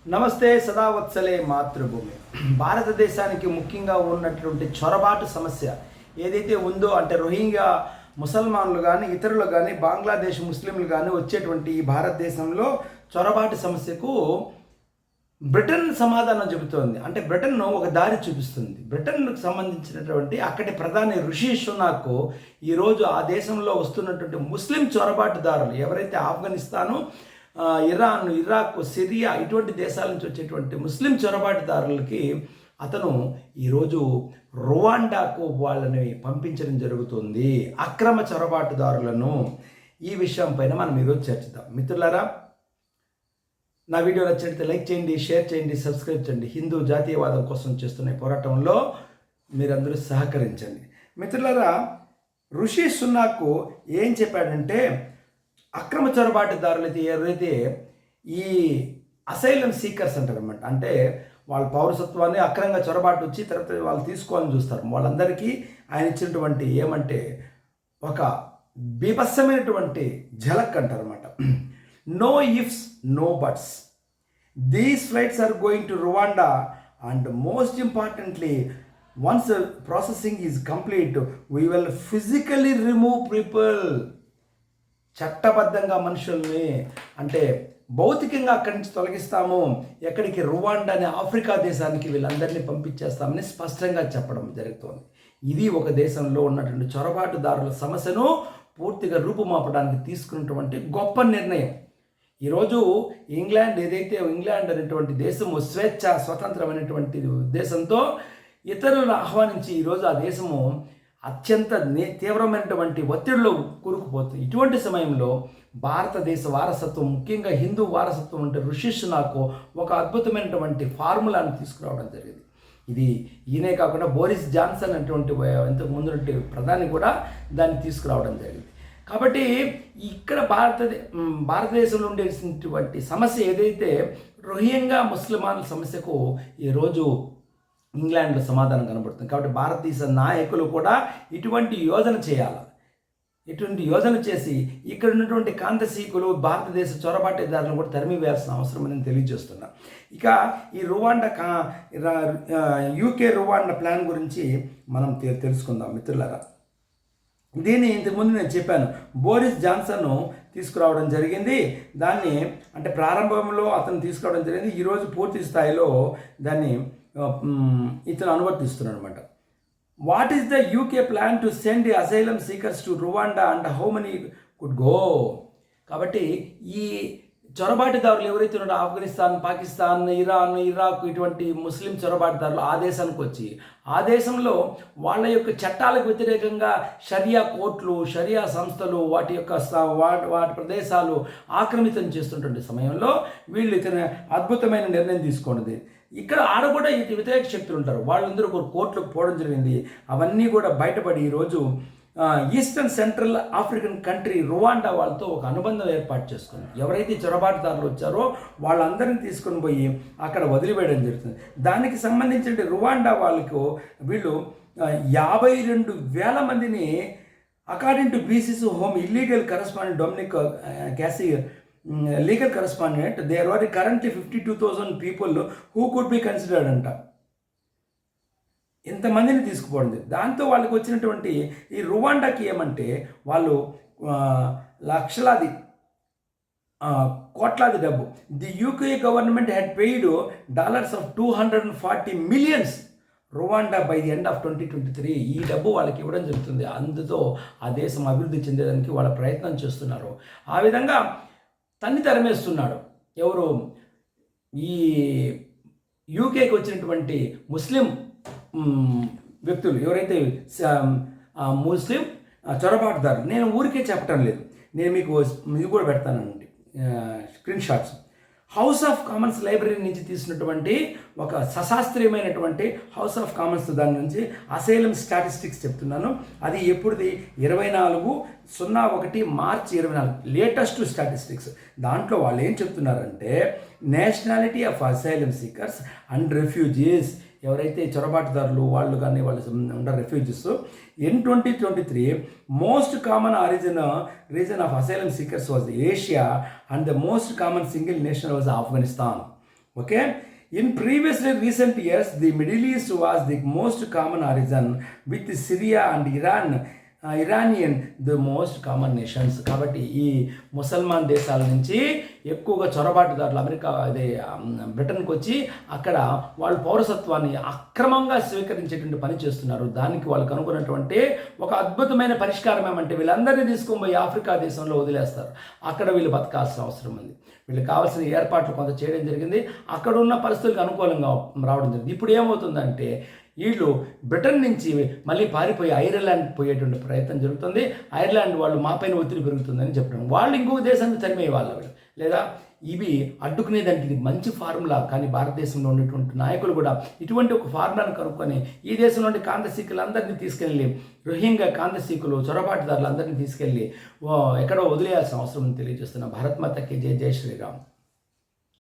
నమస్తే సదావత్సలే మాతృభూమి. భారతదేశానికి ముఖ్యంగా ఉన్నటువంటి చొరబాటు సమస్య ఏదైతే ఉందో అంటే రోహింగ్యా ముసల్మాన్లు కానీ ఇతరులు కానీ బంగ్లాదేశ్ ముస్లింలు కానీ వచ్చేటువంటి ఈ భారతదేశంలో చొరబాటు సమస్యకు బ్రిటన్ సమాధానం చెబుతోంది. అంటే బ్రిటన్ ఒక దారి చూపిస్తుంది. బ్రిటన్కు సంబంధించినటువంటి అక్కడి ప్రధాని రిషి సునాక్ ఈరోజు ఆ దేశంలో వస్తున్నటువంటి ముస్లిం చొరబాటుదారులు ఎవరైతే ఆఫ్ఘనిస్తాను, ఇరాన్, ఇరాక్, సిరియా ఇటువంటి దేశాల నుంచి వచ్చేటువంటి ముస్లిం చొరబాటుదారులకి అతను ఈరోజు రువాండాకు వాళ్ళని పంపించడం జరుగుతుంది, అక్రమ చొరబాటుదారులను. ఈ విషయం పైన మనం ఈరోజు చర్చిద్దాం. మిత్రులారా, నా వీడియో నచ్చినట్లయితే లైక్ చేయండి, షేర్ చేయండి, సబ్స్క్రైబ్ చేయండి. హిందూ జాతీయవాదం కోసం చేస్తున్న పోరాటంలో మీరందరూ సహకరించండి. మిత్రులారా, ఋషి సునాక్ ఏం చెప్పాడంటే, అక్రమ చొరబాటుదారులైతే ఎవరైతే ఈ అసైలం సీకర్స్ అంటారన్నమాట, అంటే వాళ్ళ పౌరసత్వాన్ని అక్రమంగా చొరబాటు వచ్చి తర్వాత వాళ్ళు తీసుకోవాలని చూస్తారు, వాళ్ళందరికీ ఆయన ఇచ్చినటువంటి ఏమంటే ఒక బీభత్సమైనటువంటి ఝలక్ అంటారన్నమాట. No ifs, no buts. These flights are going to Rwanda and most importantly once processing is complete we will physically remove people. చట్టబద్ధంగా మనుషుల్ని అంటే భౌతికంగా అక్కడి నుంచి తొలగిస్తాము. ఎక్కడికి? రువాండా అనే ఆఫ్రికా దేశానికి వీళ్ళందరినీ పంపించేస్తామని స్పష్టంగా చెప్పడం జరుగుతోంది. ఇది ఒక దేశంలో ఉన్నటువంటి చొరబాటుదారుల సమస్యను పూర్తిగా రూపుమాపడానికి తీసుకున్నటువంటి గొప్ప నిర్ణయం. ఈరోజు ఇంగ్లాండ్ అనేటువంటి దేశము స్వతంత్రమైనటువంటి దేశంతో ఇతరులను ఆహ్వానించి ఈరోజు ఆ దేశము అత్యంత తీవ్రమైనటువంటి ఒత్తిడిలో కూరుకుపోతుంది. ఇటువంటి సమయంలో భారతదేశ వారసత్వం, ముఖ్యంగా హిందూ వారసత్వం అంటే ఋషి సునాక్ ఒక అద్భుతమైనటువంటి ఫార్ములాను తీసుకురావడం జరిగింది. ఇది ఈయనే కాకుండా బోరిస్ జాన్సన్ అటువంటి ఇంతకు ముందు ప్రధాని కూడా దాన్ని తీసుకురావడం జరిగింది. కాబట్టి ఇక్కడ భారతదేశంలో ఉండేటువంటి సమస్య ఏదైతే రోహింగ్యా ముస్లిమాన్ల సమస్యకు ఈరోజు ఇంగ్లాండ్లో సమాధానం కనబడుతుంది. కాబట్టి భారతదేశ నాయకులు కూడా ఇటువంటి యోజన చేయాలి. ఇటువంటి యోజన చేసి ఇక్కడ ఉన్నటువంటి కాంతసీకులు, భారతదేశ చొరబాటుదారులను కూడా తరిమివేయాల్సిన అవసరం అని తెలియజేస్తున్నా. ఇక ఈ యూకే రువాండా ప్లాన్ గురించి మనం తెలుసుకుందాం మిత్రులారా. దీన్ని ఇంతకుముందు నేను చెప్పాను, బోరిస్ జాన్సన్ తీసుకురావడం జరిగింది. దాన్ని అంటే ప్రారంభంలో అతను తీసుకురావడం జరిగింది. ఈరోజు పూర్తి స్థాయిలో దాన్ని ఇతను అనువర్తిస్తున్నాడు అనమాట. What is the UK plan to send the asylum seekers to Rwanda and how many could go? కాబట్టి ఈ చొరబాటుదారులు ఎవరైతే ఉన్నారో ఆఫ్ఘనిస్తాన్, పాకిస్తాన్, ఇరాన్, ఇరాక్ ఇటువంటి ముస్లిం చొరబాటుదారులు ఆ దేశానికి వచ్చి ఆ దేశంలో వాళ్ళ యొక్క చట్టాలకు వ్యతిరేకంగా షరియా కోర్టులు, షరియా సంస్థలు వాటి ప్రదేశాలు ఆక్రమితం చేస్తున్నటువంటి సమయంలో వీళ్ళు ఇతని అద్భుతమైన నిర్ణయం తీసుకోండి. ఇక్కడ ఆడ కూడా ఇటు వ్యతిరేక శక్తులు ఉంటారు, వాళ్ళందరూ కోర్టులకు పోవడం జరిగింది. అవన్నీ కూడా బయటపడి ఈరోజు eastern central African country Rwanda వాళ్ళతో ఒక అనుబంధం ఏర్పాటు చేసుకుంది. ఎవరైతే చొరబాటుదారులు వచ్చారో వాళ్ళందరినీ తీసుకొని పోయి అక్కడ వదిలివేయడం జరుగుతుంది. దానికి సంబంధించిన రువాండా వాళ్ళకు వీళ్ళు 52,000 మందిని according to BBC home illegal correspondent Dominic Casciani legal correspondent, there are currently 52,000 people who could be considered అంట. ఇంతమందిని తీసుకుపోయింది. దాంతో వాళ్ళకి వచ్చినటువంటి ఈ రువాండాకి ఏమంటే వాళ్ళు లక్షలాది కోట్లాది డబ్బు. The UK government had paid $240 million Rwanda by the end of 2023. ఈ డబ్బు వాళ్ళకి ఇవ్వడం జరుగుతుంది. అందుతో ఆ దేశం అభివృద్ధి చెందేదానికి వాళ్ళ ప్రయత్నం చేస్తున్నారు. ఆ విధంగా తన్ని తరిమేస్తున్నాడు ఎవరు? ఈ యూకేకి వచ్చినటువంటి ముస్లిం వ్యక్తులు ఎవరైతే ముస్లిం చొరబాటుదారులు. నేను ఊరికే చెప్పటం లేదు, నేను మీకు ఇది కూడా పెడతానండి screen shots. House of Commons library నుంచి తీసినటువంటి ఒక సశాస్త్రీయమైనటువంటి హౌస్ ఆఫ్ కామన్స్ దాని నుంచి అసైలం స్టాటిస్టిక్స్ చెప్తున్నాను. అది ఎప్పుడుది? 24/01 మార్చి 24 లేటెస్ట్ స్టాటిస్టిక్స్. దాంట్లో వాళ్ళు ఏం చెప్తున్నారంటే, nationality of asylum seekers and refugees ఎవరైతే చొరబాటుదారులు వాళ్ళు కానీ వాళ్ళు ఉన్న refugees in 2023 most common reason of asylum seekers was Asia and the most common single nation was Afghanistan. Okay, in previously recent years, the Middle East was the most common origin, with Syria and Iranian the most common nations. కాబట్టి ఈ ముసల్మాన్ దేశాల నుంచి ఎక్కువగా చొరబాటుదారులు America అదే బ్రిటన్కి వచ్చి అక్కడ వాళ్ళు పౌరసత్వాన్ని అక్రమంగా స్వీకరించేటువంటి పని చేస్తున్నారు. దానికి వాళ్ళు కనుగొన్నటువంటి ఒక అద్భుతమైన పరిష్కారం ఏమంటే వీళ్ళందరినీ తీసుకొని పోయి ఆఫ్రికా దేశంలో వదిలేస్తారు. అక్కడ వీళ్ళు బతకాల్సిన అవసరం ఉంది. వీళ్ళకి కావాల్సిన ఏర్పాట్లు కొంత చేయడం జరిగింది. అక్కడ ఉన్న పరిస్థితులకు అనుకూలంగా రావడం జరిగింది. ఇప్పుడు ఏమవుతుందంటే వీళ్ళు బ్రిటన్ నుంచి మళ్ళీ పారిపోయి ఐర్లాండ్ పోయేటువంటి ప్రయత్నం జరుగుతుంది. ఐర్లాండ్ వాళ్ళు మాపైన ఒత్తిడి పెరుగుతుందని చెప్పడం, వాళ్ళు ఇంకొక దేశానికి తరిమే వాళ్ళు లేదా ఇవి అడ్డుకునే దానికి ఇది మంచి ఫార్ములా. కానీ భారతదేశంలో ఉన్నటువంటి నాయకులు కూడా ఇటువంటి ఒక ఫార్ములాను కనుక్కొని ఈ దేశంలో ఉండే కాంతసీకులందరినీ తీసుకెళ్ళి రోహింగ్యా కాంతసీకులు చొరబాటుదారులు అందరినీ తీసుకెళ్ళి ఎక్కడో వదిలేయాల్సిన అవసరం తెలియజేస్తున్న భారత్ మాతకి జై జై శ్రీరామ్.